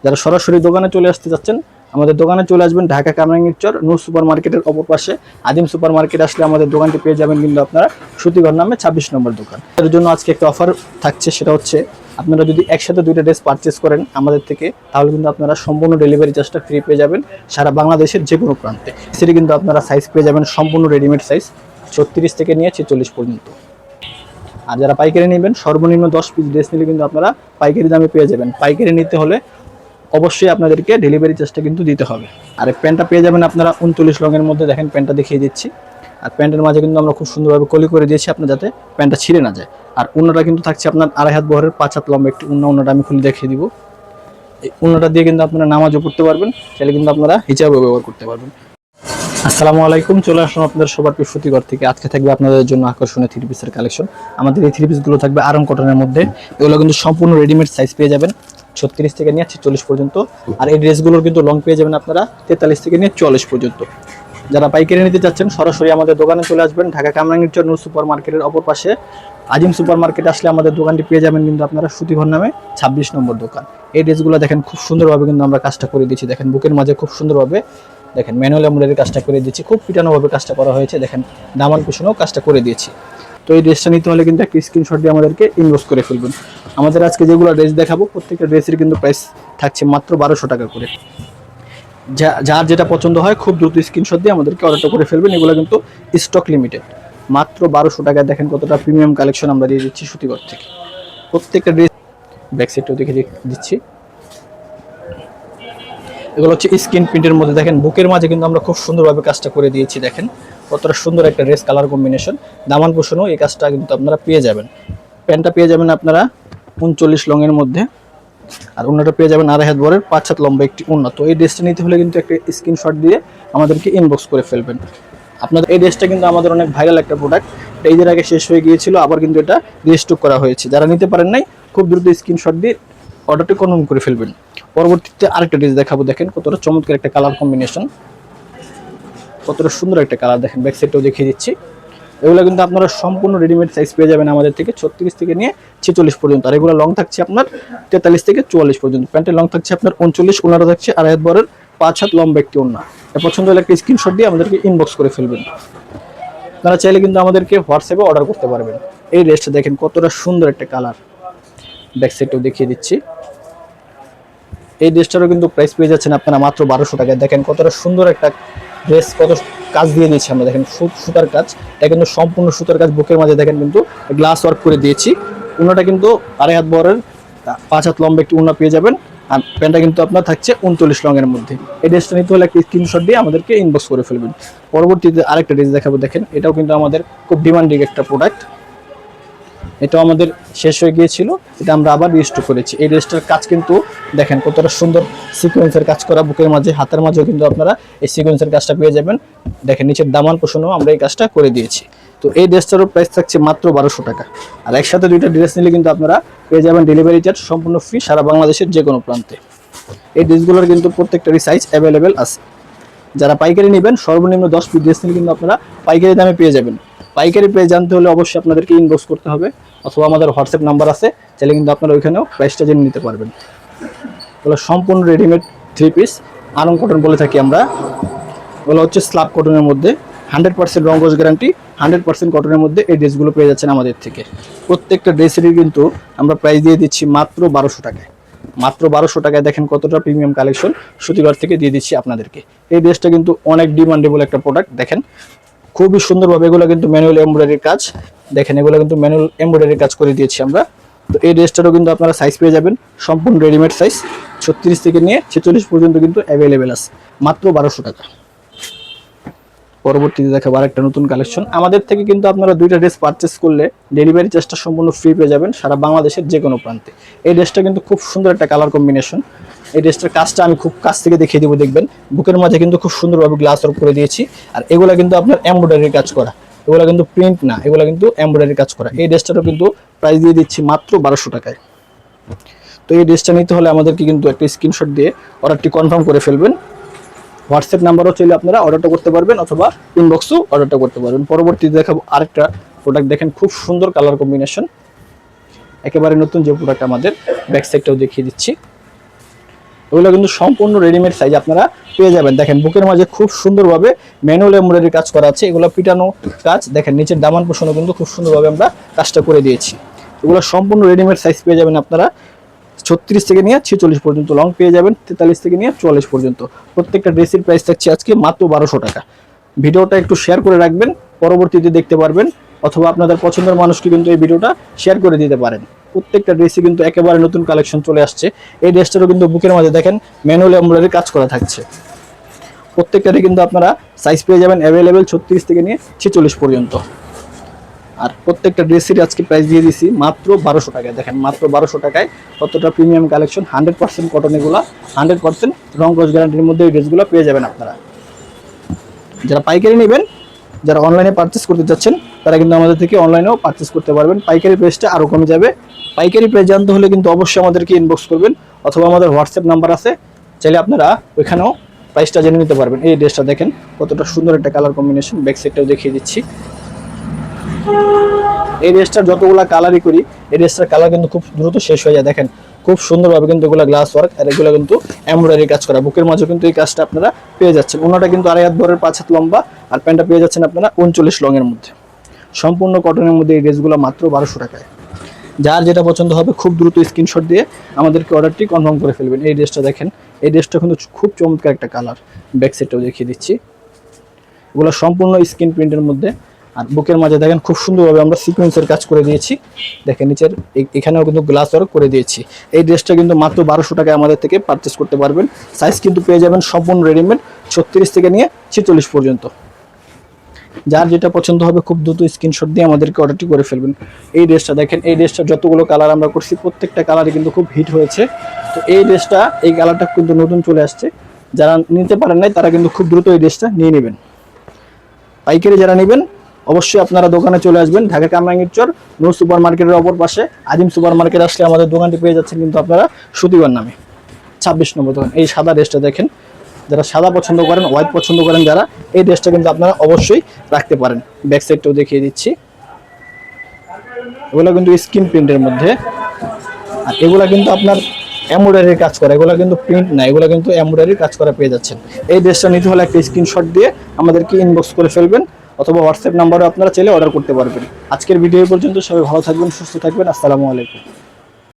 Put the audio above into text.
যারা সরাসরি দোকানে চলে আসতে যাচ্ছেন আমাদের দোকানে চলে আসবেন ঢাকা কামরাঙ্গীরচর নূর সুপার মার্কেটের অপর পাশে আদিম সুপার মার্কেট আসলে আমাদের দোকানটি পেয়ে যাবেন কিন্তু আপনারা সুতিঘর নামে 26 নম্বর দোকান। এর জন্য আজকে একটা অফার থাকছে, সেটা হচ্ছে আপনারা যদি একসাথে দুইটা ড্রেস পারচেস করেন আমাদের থেকে তাহলে কিন্তু আপনারা সম্পূর্ণ ডেলিভারি চার্জটা ফ্রি পেয়ে যাবেন সারা বাংলাদেশের যে কোনো প্রান্তে। সেটি কিন্তু আপনারা সাইজ পেয়ে যাবেন সম্পূর্ণ রেডিমেড সাইজ 36 থেকে নিয়ে 46 পর্যন্ত। আর যারা পাইকারি নেবেন সর্বনিম্ন 10 পিস ড্রেস নিলে কিন্তু আপনারা পাইকারি দামে পেয়ে যাবেন। পাইকারি নিতে হলে অবশ্যই আপনাদেরকে ডেলিভারি চার্জটা কিন্তু দিতে হবে। আর প্যান্টটা পেয়ে যাবেন আপনারা 39 রঙের মধ্যে, দেখেন প্যান্টটা দেখিয়ে দিচ্ছি। আর প্যান্টের মাঝে কিন্তু আমরা খুব সুন্দরভাবে কলি করে দিয়েছি আপনার যাতে প্যান্টটা ছিঁড়ে না যায়। আর উন্নাটা কিন্তু থাকছে আপনার 2.5 হাত বহরের 5 হাত লম্বা একটি উন্নাটা আমি খুলে দেখিয়ে দিব। এই উন্নাটা দিয়ে কিন্তু আপনারা নামাজও পড়তে পারবেন, সেটা কিন্তু আপনারা হিজাবও ব্যবহার করতে পারবেন। আসসালামু আলাইকুম, চলে আসলাম আপনাদের সবার প্রিয় সুতিঘর থেকে। আজকে থাকবে আপনাদের জন্য আকর্ষণীয় থ্রি পিসের কালেকশন। আমাদের এই থ্রি পিসগুলো থাকবে আরং কটনের মধ্যে, এগুলো কিন্তু সম্পূর্ণ রেডিমেড সাইজ পেয়ে যাবেন 36 থেকে নিয়ে 46 পর্যন্ত। আর এই ড্রেসগুলোর কিন্তু লং পেয়ে যাবেন আপনারা 43 থেকে নিয়ে 44 পর্যন্ত। যারা পাইকারি নিতে চাচ্ছেন সরাসরি আমাদের দোকানে চলে আসবেন ঢাকা কামরাঙ্গীরচর নূর সুপার মার্কেটের অপর পাশে আজিম সুপার মার্কেটে আসলে আমাদের দোকানটি পেয়ে যাবেন কিন্তু আপনারা সুতিঘর নামে 26 নম্বর দোকান। এই ড্রেসগুলো দেখেন খুব সুন্দরভাবে কিন্তু আমরা কাজটা করে দিচ্ছি, দেখেন বুকের মাঝে খুব সুন্দরভাবে দেখেন ম্যানুয়াল এমব্রয়ডারি কাজটা করে দিচ্ছি, খুব পিটানোভাবে কাজটা করা হয়েছে, দেখেন দামান কুশনেও কাজটা করে দিয়েছি। তো এই ড্রেসটা নিতে হলে কিন্তু একটা স্ক্রিনশট দিয়ে আমাদেরকে ইনবক্স করে ফেলবেন। আমাদের আজকে যেগুলো ড্রেস দেখাবো প্রত্যেকটা ড্রেসের কিন্তু প্রাইস থাকছে মাত্র 1200 টাকা করে। যার যেটা পছন্দ হয় খুব দ্রুত স্ক্রিনশট দিয়ে আমাদেরকে অর্ডারটা করে ফেলবেন। এগুলো কিন্তু স্টক লিমিটেড, মাত্র 1200 টাকায় দেখেন কতটা প্রিমিয়াম কালেকশন আমরা দিয়ে দিচ্ছি সুতিঘর থেকে। প্রত্যেকটা ড্রেস ব্যাক সাইডটাও দেখে দিচ্ছি। এগুলো হচ্ছে স্ক্রিন প্রিন্টের মধ্যে, দেখেন বুকের মাঝে কিন্তু আমরা খুব সুন্দরভাবে কাজটা করে দিয়েছি, দেখেন কতটা সুন্দর একটা ড্রেস কালার কম্বিনেশন। দামান পোষণও এই কাজটা কিন্তু আপনারা পেয়ে যাবেন। প্যান্টটা পেয়ে যাবেন আপনারা 39 রঙের মধ্যে, আর ওন্নাটা পেয়ে যাবেন 2.5 হাত বহরের 5 হাত লম্বা একটি ওন্না। তো এই ড্রেসটা নিতে হলে কিন্তু একটা স্ক্রিনশট দিয়ে আমাদেরকে ইনবক্স করে ফেলবেন। আপনাদের এই ড্রেসটা কিন্তু আমাদের অনেক ভাইরাল একটা প্রোডাক্ট, এটা ঈদের আগে শেষ হয়ে গিয়েছিল, আবার কিন্তু এটা রিস্টক করা হয়েছে। যারা নিতে পারেন নাই খুব দ্রুত স্ক্রিনশট দিয়ে অর্ডারটি কনফার্ম করে ফেলবেন। পরবর্তীতে আরেকটা ড্রেস দেখাবো, দেখেন কতটা চমৎকার একটা কালার কম্বিনেশন, কতটা সুন্দর একটা কালার, দেখেন ব্যাক সাইডটাও দেখিয়ে দিচ্ছি। এগুলো কিন্তু আপনারা সম্পূর্ণ রেডিমেড সাইজ পেয়ে যাবেন আমাদের থেকে 36 থেকে নিয়ে 46 পর্যন্ত। আর এগুলো লং থাকছে আপনার 43 থেকে 44 পর্যন্ত। প্যান্টের লং থাকছে আপনার 39, ওনাটা থাকছে 2.5 হাত বহরের 5 হাত লম্বা একটি ওন্না। এটা পছন্দ হলে একটা স্ক্রিনশট দিয়ে আমাদেরকে ইনবক্স করে ফেলবেন। আপনারা চাইলে কিন্তু আমাদেরকে হোয়াটসঅ্যাপে অর্ডার করতে পারবেন। এই ড্রেসটা দেখেন কতটা সুন্দর একটা কালার, ব্যাক সাইডটাও দেখিয়ে দিচ্ছি। এই ড্রেসটারও কিন্তু প্রাইস পেয়ে যাচ্ছেন আপনারা মাত্র 1200 টাকায়। দেখেন কতটা সুন্দর একটা ড্রেস, কত কাজ দিয়ে দিয়েছি আমরা, দেখেন সুতার কাজ, এটা কিন্তু সম্পূর্ণ সুতার কাজ। বুকের মাঝে দেখেন কিন্তু গ্লাস ওয়ার্ক করে দিয়েছি। উন্নাটা কিন্তু 2.5 হাত বহরের 5 হাত লম্বা একটি উন্না পেয়ে যাবেন। আর প্যান্টটা কিন্তু আপনার থাকছে 39 রঙের মধ্যে। এই ড্রেসটা নিতে হলে একটা স্ক্রিনশট দিয়ে আমাদেরকে ইনবক্স করে ফেলবেন। পরবর্তীতে আরেকটা ড্রেস দেখাবো, দেখেন এটাও কিন্তু আমাদের খুব ডিমান্ডিং একটা প্রোডাক্ট, এটাও আমাদের শেষ হয়ে গিয়েছিল, এটা আমরা আবার রিস্টক করেছি। এই ড্রেসটার কাজ কিন্তু দেখেন কতটা সুন্দর সিকোয়েন্সের কাজ করা, বুকের মাঝে হাতের মাঝেও কিন্তু আপনারা এই সিকোয়েন্সের কাজটা পেয়ে যাবেন। দেখেন নিচের দামান পোষণেও আমরা এই কাজটা করে দিয়েছি। তো এই ড্রেসটারও প্রাইস থাকছে মাত্র 1200 টাকা। আর একসাথে দুইটা ড্রেস নিলে কিন্তু আপনারা পেয়ে যাবেন ডেলিভারি চার্জ সম্পূর্ণ ফ্রি সারা বাংলাদেশের যে কোনো প্রান্তে। এই ড্রেসগুলোর কিন্তু প্রত্যেকটারই সাইজ অ্যাভেলেবেল আছে। যারা পাইকারি নেবেন সর্বনিম্ন 10 পিস ড্রেস নিলে কিন্তু আপনারা পাইকারি দামে পেয়ে যাবেন। পাইকারি প্রাইস জানতে হলে অবশ্যই আপনাদেরকে ইনবক্স করতে হবে, অথবা আমাদের হোয়াটসঅ্যাপ নাম্বার আছে, চাইলে কিন্তু আপনারা ওইখানেও প্রাইসটা জেনে নিতে পারবেন। এগুলো সম্পূর্ণ readymade three piece, Aarong cotton বলে থাকি আমরা। ওগুলো হচ্ছে স্ল্যাব কটনের মধ্যে, 100% রঙ্গজ গ্যারান্টি, 100% কটনের মধ্যে এই ড্রেসগুলো পেয়ে যাচ্ছেন আমাদের থেকে। প্রত্যেকটা ড্রেসেরই কিন্তু আমরা প্রাইস দিয়ে দিচ্ছি মাত্র 1200 টাকায়। মাত্র 1200 টাকায় দেখেন কতটা প্রিমিয়াম কালেকশন সুতিঘর থেকে দিয়ে দিচ্ছি আপনাদেরকে। এই ড্রেসটা কিন্তু অনেক ডিমান্ডেবল একটা প্রোডাক্ট, দেখেন খুবই সুন্দরভাবে। এগুলো কিন্তু ম্যানুয়াল এমব্রয়ডারির কাজ, দেখেন এগুলো কিন্তু ম্যানুয়াল এমব্রয়ডারির কাজ করে দিয়েছি আমরা। তো এই ড্রেসটারও কিন্তু আপনারা সাইজ পেয়ে যাবেন সম্পূর্ণ রেডিমেড সাইজ 36 থেকে নিয়ে 46 পর্যন্ত কিন্তু অ্যাভেলেবেল আছে, মাত্র 1200 টাকা। পরবর্তীতে দেখাবো আরেকটা নতুন কালেকশন। আমাদের থেকে কিন্তু আপনারা দুইটা ড্রেস পারচেস করলে ডেলিভারি চার্জটা সম্পূর্ণ ফ্রি পেয়ে যাবেন সারা বাংলাদেশের যে কোনো প্রান্তে। এই ড্রেসটা কিন্তু খুব সুন্দর একটা কালার কম্বিনেশন। এই ড্রেসটার কাজটা আমি খুব কাছ থেকে দেখিয়ে দিব, দেখবেন বুকের মাঝে কিন্তু খুব সুন্দরভাবে গ্লাস ওয়ার্ক করে দিয়েছি। আর এগুলো কিন্তু আপনার এমব্রয়ডারির কাজ করা, এগুলো কিন্তু প্রিন্ট না, এগুলো কিন্তু এমব্রয়ডারির কাজ করা। এই ড্রেসটারও কিন্তু প্রাইস দিয়ে দিচ্ছি মাত্র 1200 টাকায়। তো এই ড্রেসটা নিতে হলে আমাদেরকে কিন্তু একটা স্ক্রিনশট দিয়ে অর্ডারটি কনফার্ম করে ফেলবেন। হোয়াটসঅ্যাপ নাম্বারও চাইলে আপনারা অর্ডারটা করতে পারবেন, অথবা ইনবক্সও অর্ডারটা করতে পারবেন। পরবর্তীতে দেখাবো আরেকটা প্রোডাক্ট, দেখেন খুব সুন্দর কালার কম্বিনেশন, একেবারে নতুন যে প্রোডাক্ট আমাদের। ব্যাক সাইডটাও দেখিয়ে দিচ্ছি। এগুলো কিন্তু সম্পূর্ণ রেডিমেড সাইজ আপনারা পেয়ে যাবেন। দেখেন বুকের মাঝে খুব সুন্দরভাবে ম্যানুয়াল এমব্রয়ডারি কাজ করা আছে, এগুলো পিটানো কাজ। দেখেন নিচের দামান পোষণও কিন্তু খুব সুন্দরভাবে আমরা কাজটা করে দিয়েছি। এগুলো সম্পূর্ণ রেডিমেড সাইজ পেয়ে যাবেন আপনারা 36 থেকে নিয়ে 46 পর্যন্ত, লং পেয়ে যাবেন 43 থেকে নিয়ে 44 পর্যন্ত। প্রত্যেকটা ড্রেসের প্রাইস থাকছে আজকে মাত্র 1200 টাকা। ভিডিওটা একটু শেয়ার করে রাখবেন, পরবর্তীতে দেখতে পারবেন, অথবা আপনাদের পছন্দের মানুষকে কিন্তু এই ভিডিওটা শেয়ার করে দিতে পারেন। প্রত্যেকটা ড্রেসে কিন্তু একেবারে নতুন কালেকশন চলে আসছে। এই ড্রেসটারও কিন্তু বুকের মাঝে দেখেন ম্যানুয়াল এমব্রয়ডারি কাজ করা থাকছে। প্রত্যেকটারই কিন্তু আপনারা সাইজ পেয়ে যাবেন অ্যাভেলেবেল 36 থেকে নিয়ে 46 পর্যন্ত। আর প্রত্যেকটা ড্রেসের আজকে প্রাইস দিয়ে দিছি মাত্র 1200 টাকায়। দেখেন মাত্র 1200 টাকায় কতটা প্রিমিয়াম কালেকশন, 100% কটন, এগুলা 100% রং কস গ্যারান্টির মধ্যে এই ড্রেসগুলো পেয়ে যাবেন আপনারা। যারা পাইকারি নেবেন, যারা অনলাইনে পারচেস করতে চাচ্ছেন, তারা কিন্তু আমাদের থেকে অনলাইনেও পারচেস করতে পারবেন। পাইকারি প্রাইসটা আরও কমে যাবে। পাইকারি প্রাইস জানতে হলে কিন্তু অবশ্যই আমাদেরকে ইনবক্স করবেন, অথবা আমাদের হোয়াটসঅ্যাপ নাম্বার আছে, চাইলে আপনারা ওইখানেও প্রাইসটা জেনে নিতে পারবেন। এই ড্রেসটা দেখেন কতটা সুন্দর একটা কালার কম্বিনেশন, ব্যাক সাইডটাও দেখিয়ে দিচ্ছি। এই ড্রেসটার যতগুলো কালারই করি, এই ড্রেসটার কালার কিন্তু খুব দ্রুত শেষ হয়ে যায়। দেখেন খুব সুন্দরভাবে কিন্তু এগুলো গ্লাস ওয়ার্ক, আর এগুলো কিন্তু এমব্রয়ডারি কাজ করা। বুকের মাঝে কিন্তু এই কাজটা আপনারা পেয়ে যাচ্ছেন। ওনাটা কিন্তু 2.5 হাত বরের 5 হাত লম্বা, আর প্যান্টটা পেয়ে যাচ্ছেন আপনারা 39 লং এর মধ্যে। সম্পূর্ণ কটনের মধ্যে এই ড্রেসগুলো মাত্র 1200 টাকায়। যার যেটা পছন্দ হবে খুব দ্রুত স্ক্রিনশট দিয়ে আমাদেরকে অর্ডারটি কনফার্ম করে ফেলবেন। এই ড্রেসটা দেখেন, এই ড্রেসটা কিন্তু খুব চমৎকার একটা কালার, ব্যাক সাইডটাও দেখিয়ে দিচ্ছি। এগুলো সম্পূর্ণ স্ক্রিন প্রিন্টের মধ্যে। আর বুকের মাঝে দেখেন খুব সুন্দরভাবে আমরা সিকোয়েন্সের কাজ করে দিয়েছি। দেখেন নিচের এখানেও কিন্তু গ্লাস ওয়ার্ক করে দিয়েছি। এই ড্রেসটা কিন্তু মাত্র 1200 টাকায় আমাদের থেকে পারচেস করতে পারবেন। সাইজ কিন্তু পেয়ে যাবেন সম্পূর্ণ রেডিমেড 36 থেকে নিয়ে 46 পর্যন্ত। যার যেটা পছন্দ হবে খুব দ্রুত স্ক্রিনশট দিয়ে আমাদেরকে অর্ডারটি করে ফেলবেন। এই ড্রেসটা দেখেন, এই ড্রেসটা যতগুলো কালার আমরা করছি প্রত্যেকটা কালারই কিন্তু খুব হিট হয়েছে। তো এই ড্রেসটা, এই কালারটা কিন্তু নতুন চলে আসছে। যারা নিতে পারেন নাই তারা কিন্তু খুব দ্রুত এই ড্রেসটা নিয়ে নেবেন। পাইকারি যারা নেবেন অবশ্যই আপনারা দোকানে চলে আসবেন, ঢাকা কামরাঙ্গীরচর নূর সুপার মার্কেটের অপর পাশে আজিম সুপার মার্কেট আসলে আমাদের দোকানটি পেয়ে যাচ্ছেন কিন্তু আপনারা সুতিবার নামে, 26 নম্বর দোকান। এই সাদা ড্রেসটা দেখেন, যারা সাদা পছন্দ করেন, হোয়াইট পছন্দ করেন যারা, এই ড্রেসটা কিন্তু আপনারা অবশ্যই রাখতে পারেন। ব্যাক সাইডটাও দেখিয়ে দিচ্ছি। এগুলো কিন্তু স্ক্রিন প্রিন্টের মধ্যে, আর এগুলো কিন্তু আপনার এমব্রয়ডারির কাজ করা, এগুলো কিন্তু প্রিন্ট না, এগুলো কিন্তু এমব্রয়ডারির কাজ করা পেয়ে যাচ্ছেন। এই ড্রেসটা নিতে হলে একটা স্ক্রিনশট দিয়ে আমাদেরকে ইনবক্স করে ফেলবেন, অথবা হোয়াটসঅ্যাপ নাম্বারে আপনারা চাইলে অর্ডার করতে পারবেন। আজকের ভিডিও পর্যন্ত, সবাই ভালো থাকবেন, সুস্থ থাকবেন। আসসালামু আলাইকুম।